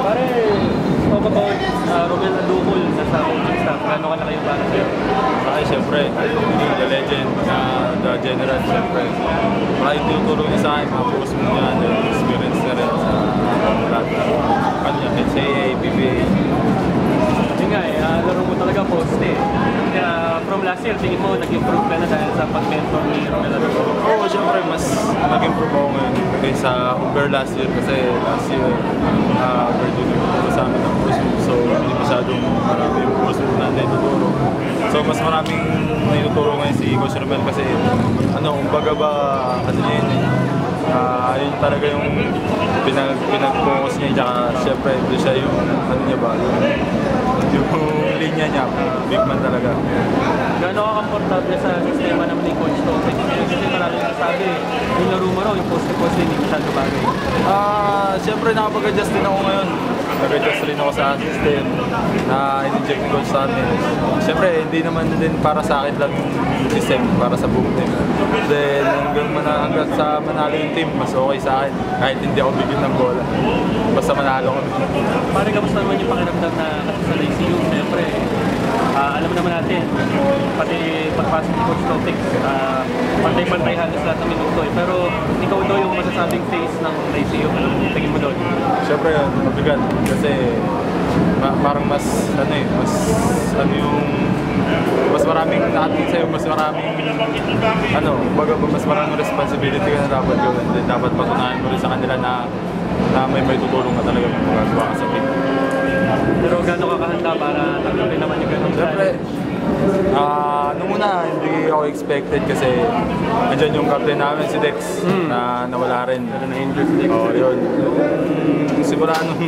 Pare, talk about Romel Adukol na sa coaching staff. Gano'n ka na kayo para sa'yo? Ay, siyempre, the legend, the general, siyempre. Maraming tinutulong niya sa akin, mga post mo niya, experience na rin sa lahat ng NCAA, PBA. Yun nga laro mo talaga post eh. From last year, tingin mo nag-improve ka na dahil sa pag-mentor ni Romel Adukol? Oo, siyempre, mas nag-improve ako ngayon kaysa over last year kasi last year, we're doing kasama ng post mo. So, hindi masyadong marami yung post mo na naituturo. So, mas maraming naituturo ngayon si Coach Romel kasi kumbaga ba, yun yun talaga yung pinag-focus niya, tsaka siyempre, ito siya yung, yung linya niya, big man talaga. Gano'n ka komportable sa sistema naman ni Coach Totek? Kasi maraming nasabi, yung laro mo raw, yung post-to-post din, hindi masyado bagay. Siyempre, nakapag-adjust din ako ngayon. Nag-adjust rin ako sa system na in-inject ni Coach sa amin. Siyempre, hindi naman din para sa akin lang yung system, para sa buong team. Then, hanggang sa manalo yung team, mas okay sa akin. Kahit hindi ako bigyan ng bola. Basta manalo kami. Pare, kamusta naman yung pakiramdam na kasi sa ICU? Siyempre, alam naman natin, pati pagpasok ni Coach Totek, pantay-pantay halos lahat ng minuto eh. Pero ikaw daw yung masasabing face ng ICU. Anong tingin mo doon? Siyempre, mabigat. Kasi parang mas mas maraming nakating sa'yo, mas maraming mas maraming responsibility ka na dapat gawin. Dapat patunayan mo rin sa kanila na may tutulong ka talaga kung magagawa ka sa team. Pero gano'n ka kahanda para tanggapin naman yung gano'n? Siyempre, nung una hindi ako expected kasi andyan yung captain namin si Dex na nawala rin. Na-injured si Dex. Oo, yun. Simula nung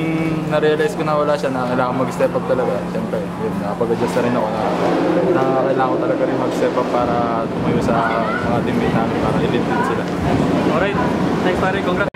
na-realize ko na wala siya na kailangan mag-step up talaga. Siyempre, yun, nakapag-adjust na rin ako na kailangan ko talaga rin mag-step up para tumayo sa mga teammate namin para elite din sila. Alright, thanks pare, congrats.